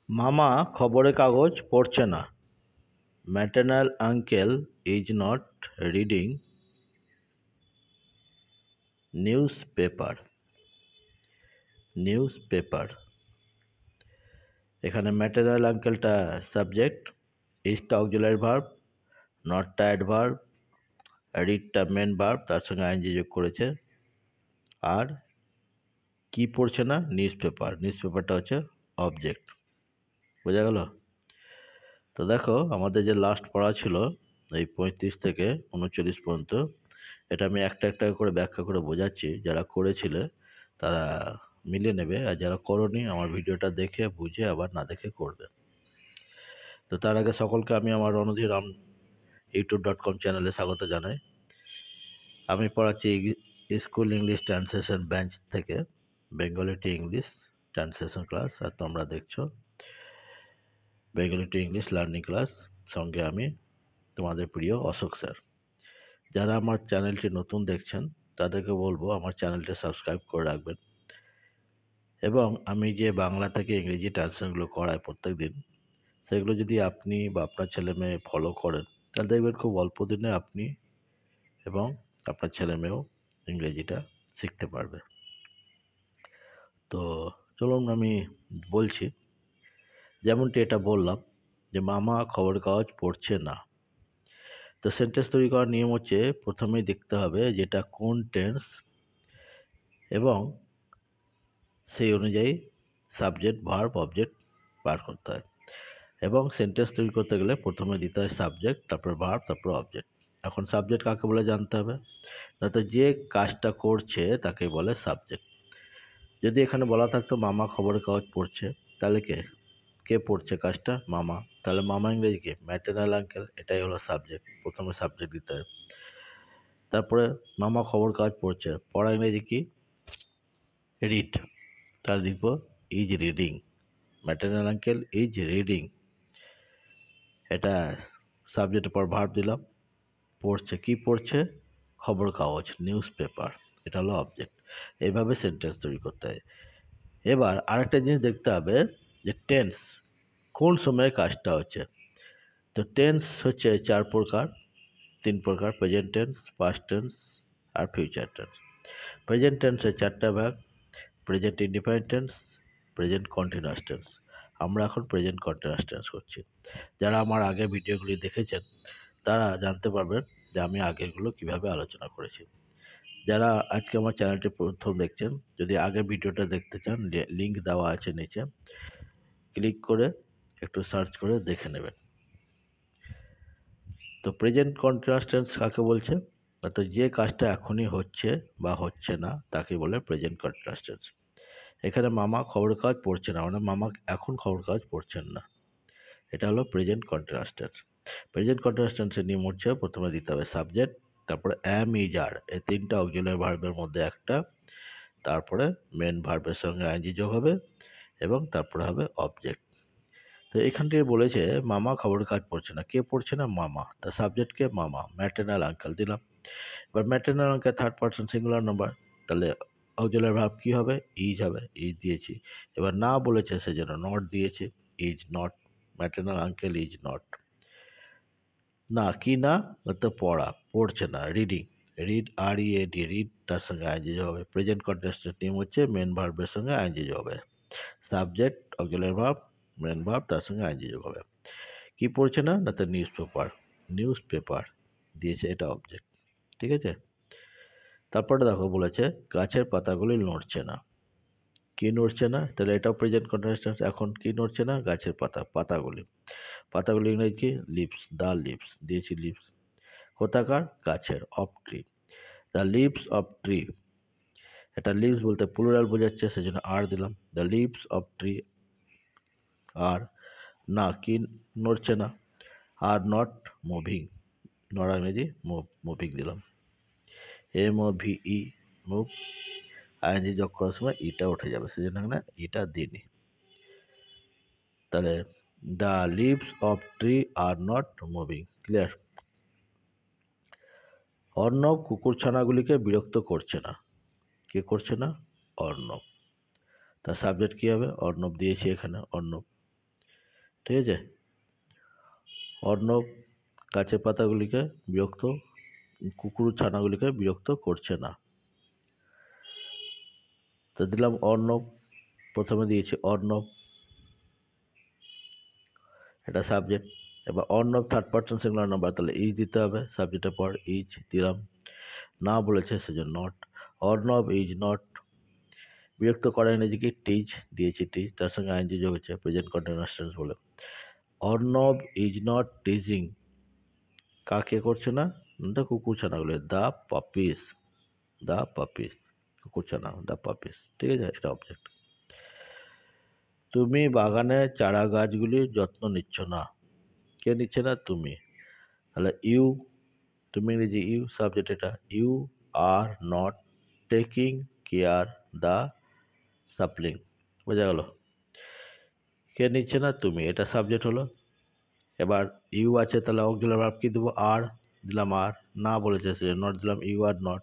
মামা খবরের কাগজ পড়ছে না। Maternal uncle is not reading newspaper. Newspaper এখানে ম্যাটার্নাল আঙ্কেলটা সাবজেক্ট, ইজটা অক্সিলারি ভার্ব, নটটা অ্যাডভার্ব, রিডটা মেন ভার্ব, তার সঙ্গে আইএনজি যোগ করেছে। আর কি পড়ছে না? নিউজপেপার। নিউজপেপারটা হচ্ছে অবজেক্ট। বোঝা গেল? তো দেখো আমাদের যে লাস্ট পড়া ছিল এই 35 থেকে 39 পর্যন্ত, এটা আমি একটা একটা করে ব্যাখ্যা করে বোঝাচ্ছি। যারা করেছিলে তারা মিলিয়ে নেবে, আর যারা করনি আমার ভিডিওটা দেখে বুঝে আবার না দেখে করবে। তো তার আগে সকলকে আমি আমার রণধীরাম youtube.com চ্যানেলে স্বাগত জানাই। আমি পড়াচ্ছি স্কুল ইংলিশ ট্রান্সলেশন বেঞ্চ থেকে Bengali to English translation class, আর তোমরা দেখছো Bengali to English learning class. সঙ্গে আমি তোমাদের প্রিয় অশোক স্যার। যারা আমার চ্যানেলটি নতুন দেখছেন তাদেরকে বলবো আমার চ্যানেলটি সাবস্ক্রাইব করে রাখবেন, এবং আমি যে বাংলা থেকে ইংরেজি ট্রান্সলেশনগুলো করাই প্রত্যেক দিন, সেগুলো যদি আপনি বা আপনার ছেলে মেয়ে ফলো করেন তাহলে দেখবেন খুব অল্প দিনে আপনি এবং আপনার ছেলে মেয়েও ইংরেজিটা শিখতে পারবে। তো চলুন আমি বলছি, যেমনটি এটা বললাম যে মামা খবরের কাগজ পড়ছে না। তো সেন্টেন্স তৈরি করার নিয়ম হচ্ছে প্রথমেই দেখতে হবে যেটা কোন টেন্স, এবং সেই অনুযায়ী সাবজেক্ট ভার্ব অবজেক্ট বার করতে হয়। এবং সেন্টেন্স তৈরি করতে গেলে প্রথমে দিতে হয় সাবজেক্ট, তারপর ভার্ব, তারপর অবজেক্ট। এখন সাবজেক্ট কাকে বলে জানতে হবে, না তো যে কাজটা করছে তাকে বলে সাবজেক্ট। যদি এখানে বলা থাকতো মামা খবরের কাগজ পড়ছে, তাহলে কে কে পড়ছে কাজটা? মামা। তাহলে মামা ইংরেজি কে? Maternal uncle. এটাই হলো সাবজেক্ট, প্রথমে সাবজেক্ট দিতে হয়। তারপরে মামা খবর কাগজ পড়ছে, পড়া ইংরেজি কি? রিড। তাহলে লিখব is reading. Maternal uncle is reading, এটা সাবজেক্টের পর ভার্ব দিলাম। পড়ছে, কি পড়ছে? খবর কাগজ, নিউজ পেপার, এটা হলো অবজেক্ট। এইভাবে সেন্টেন্স তৈরি করতে হয়। এবার আরেকটা জিনিস দেখতে হবে যে টেন্স, কোন সময়ে কাজটা হচ্ছে। তো টেন্স হচ্ছে 4 প্রকার, 3 প্রকার: প্রেজেন্ট টেন্স, পাস্ট টেন্স আর ফিউচার টেন্স। প্রেজেন্ট টেন্সের 4টা ভাগ: present indefinite tense, present continuous tense. আমরা এখন প্রেজেন্ট কন্টিনিউয়াস টেন্স করছি। যারা আমার আগের ভিডিওগুলি দেখেছেন তারা জানতে পারবেন যে আমি আগেরগুলো কিভাবে আলোচনা করেছি। যারা আজকে আমার চ্যানেলটি প্রথম দেখছেন, যদি আগের ভিডিওটা দেখতে চান লিংক দেওয়া আছে নিচে, ক্লিক করে একটু সার্চ করে দেখে নেবেন। তো প্রেজেন্ট কন্টিনিউয়াস টেন্স কাকে বলছে, অর্থাৎ যে কাজটা এখনই হচ্ছে বা হচ্ছে না তাকে বলে প্রেজেন্ট কন্টিনিউয়াস টেন্স। এখানে মামা খবরের কাগজ পড়ছে না, মানে মামা এখন খবরের কাগজ পড়ছেন না, এটা হলো present continuous tense. Present continuous টেন্সের নিয়ম হচ্ছে প্রথমে দিতে হবে সাবজেক্ট, তারপরে অ্যাম, ইজ, আর, এই 3টা অক্সিলারি ভার্বের মধ্যে একটা, তারপরে মেন ভার্বের সঙ্গে আইএনজি যোগ হবে, এবং তারপরে হবে অবজেক্ট। তো এখান থেকে বলেছে মামা খবরের কাজ পড়ছে না, কে পড়ছে না? মামা। তা সাবজেক্টকে মামা, ম্যাটার্নাল আঙ্কেল দিলাম। এবার maternal uncle third person singular number, তাহলে অক্সিলারি ভার্ব কি হবে? ইজ হবে, ইজ দিয়েছি। এবার না বলেছে সেজন্য নট দিয়েছি, is not. Maternal uncle is not. না, কি না? তো পড়া, পড়ছে না, reading. Read, R E A D, read, তার সঙ্গে আইএনজি হবে। প্রেজেন্ট কন্টিনিউয়াস টিম হচ্ছে মেন ভার্বের সঙ্গে আইএনজি হবে। Subject auxiliary verb, main verb, তার সঙ্গে আইএনজি যোগ হবে। কি পড়ছে না? না তো নিউজ পেপার। নিউজ পেপার দিয়েছে, এটা অবজেক্ট। ঠিক আছে? তারপরে দেখো বলেছে গাছের পাতাগুলি নড়ছে না। কি নড়ছে না? তাহলে এটাও প্রেজেন্ট কন্টিনিউয়াস। এখন কি নড়ছে না? গাছের পাতা, পাতাগুলি। পাতাগুলি ইংরেজি কি? লিভস। দা লিভস দিয়েছি, লিভস। কোথাকার? গাছের, of tree. The leaves of tree, এটা লিভস বলতে প্লুরাল বোঝাচ্ছে সেজন্য আর দিলাম। দ্য লিভস অফ ট্রি আর। না, কি নড়ছে না? আর নট মুভিং, নড়া ইংরেজি মুভিং দিলাম। MOVE, মুভ, আইএনজি যোগ করার সময় ইটা উঠে যাবে, সেজন্য এখানে ইটা দিইনি। তাহলে the leaves of tree are not moving. Clear? Arnab কুকুরছানাগুলিকে বিরক্ত করছে না। কে করছে না? অর্ণব। তার সাবজেক্ট কি হবে? অর্ণব দিয়েছি এখানে, অর্ণব। ঠিক আছে। অর্ণব গাছের পাতাগুলিকে বিরক্ত, কুকুর ছানাগুলিকে বিরক্ত করছে না। তো দিলাম অর্ণব, প্রথমে দিয়েছি অর্ণব, এটা সাবজেক্ট। এবার Arnab third person singular number, তাহলে ইজ দিতে হবে, সাবজেক্টের পর ইজ দিলাম। না বলেছে সেজন্য নট। অর্ণব ইজ নট, বিরক্ত করা ইংরেজি টিজ, দিয়েছি টিজ, তার সঙ্গে আইনজি যোগ হচ্ছে প্রেজেন্ট কন্টিনিউয়াস টেন্স বলে। অর্ণব ইজ নট টিজিং, কাকে করছে না? কুকুর ছানাগুলো, দ্য পাপিস, দ্য পাপিস, কুকুর ছানা, দ্য পাপিস, ঠিক আছে, এটা অবজেক্ট। তুমি বাগানে চারা গাছগুলির যত্ন নিচ্ছ না, কে নিচ্ছে না? তুমি, তাহলে ইউ, তুমি ইংরেজি ইউ, সাবজেক্ট এটা, you are not taking care the sapling, বোঝা গেল? কে নিচ্ছে না? তুমি, এটা সাবজেক্ট হলো। এবার ইউ আছে, তাহলে অক্সিলারি ভার্ব কি দেবো? আর, দিলাম আর। না বলেছে সে, নট দিলাম, ইউ আর নট,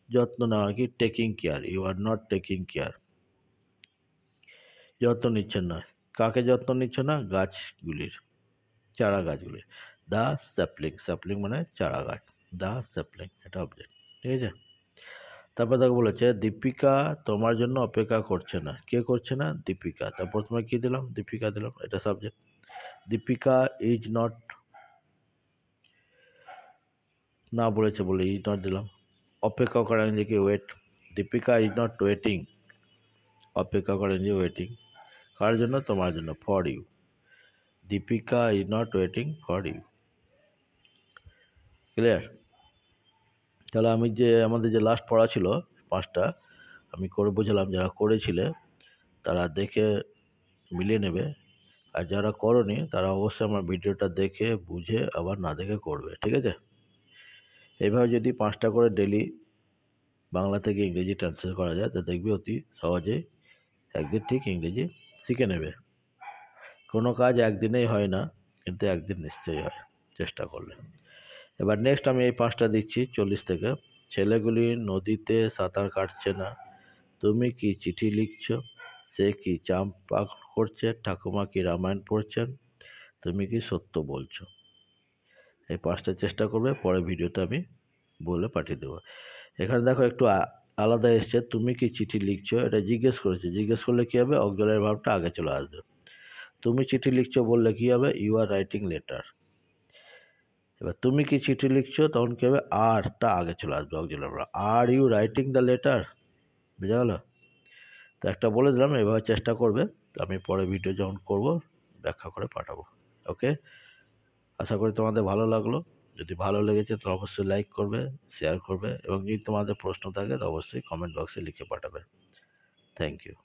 যত্ন নেওয়া কি? Taking care, you are not taking care, যত্ন নিচ্ছেন না, কাকে যত্ন নিচ্ছে না? গাছগুলির, চারা গাছগুলির, দ্য স্যাপলিং, স্যাপলিং মানে চারা গাছ, দ্য স্যাপলিং, এটা অবজেক্ট, ঠিক আছে। তারপর তাকে বলেছে দীপিকা তোমার জন্য অপেক্ষা করছে না, কে করছে না? দীপিকা, তারপর প্রথমে কি দিলাম? দীপিকা দিলাম, এটা সাবজেক্ট। দীপিকা ইজ নট, না বলেছে বলে ইজ নট দিলাম। অপেক্ষা করা ইংরেজি wait, Deepika is not waiting, অপেক্ষা করা ইংরেজি ওয়েটিং, কার জন্য? তোমার জন্য, for you, Deepika is not waiting for you, clear? তাহলে আমি যে আমাদের যে লাস্ট পড়া ছিল পাঁচটা, আমি করে বুঝালাম, যারা করেছিলে তারা দেখে মিলিয়ে নেবে, আর যারা করনি তারা অবশ্যই আমার ভিডিওটা দেখে বুঝে আবার না দেখে করবে, ঠিক আছে। এইভাবে যদি 5টা করে ডেলি বাংলা থেকে ইংরেজি ট্রান্সলেট করা যায়, তো দেখবি অতি সহজে একদিন ঠিক ইংরেজি শিখে নেবে। কোনো কাজ একদিনেই হয় না, কিন্তু একদিন নিশ্চয়ই হয় চেষ্টা করলে। এবার নেক্সট আমি এই 5টা দিচ্ছি 40 থেকে। ছেলেগুলি নদীতে সাঁতার কাটছে না, তুমি কি চিঠি লিখছো? সে কি চাম্পা করছে? ঠাকুমা কি রামায়ণ পড়ছেন? তুমি কি সত্য বলছো? এই 5টা চেষ্টা করবে, পরে ভিডিওটা আমি বলে পাঠিয়ে দেবো। এখানে দেখো একটু আলাদা এসছে, তুমি কি চিঠি লিখছো, এটা জিজ্ঞেস করেছে, জিজ্ঞেস করলে কি হবে? অক্সিলারি ভার্বটা আগে চলে আসবে। তুমি চিঠি লিখছো বললে কি হবে? You are writing letter. এবার তুমি কি চিঠি লিখছো, তখন কি হবে? আরটা আগে চলে আসবে, auxiliary verb. Are you writing the letter, বুঝা গেল? তো একটা বলে দিলাম, এভাবে চেষ্টা করবে, আমি পরে ভিডিও যখন করব ব্যাখ্যা করে পাঠাবো। ওকে, আশা করি তোমাদের ভালো লাগলো। যদি ভালো লেগেছে তো অবশ্যই লাইক করবে, শেয়ার করবে, এবং যদি তোমাদের প্রশ্ন থাকে তো অবশ্যই কমেন্ট বক্সে লিখে পাঠাবে। Thank you.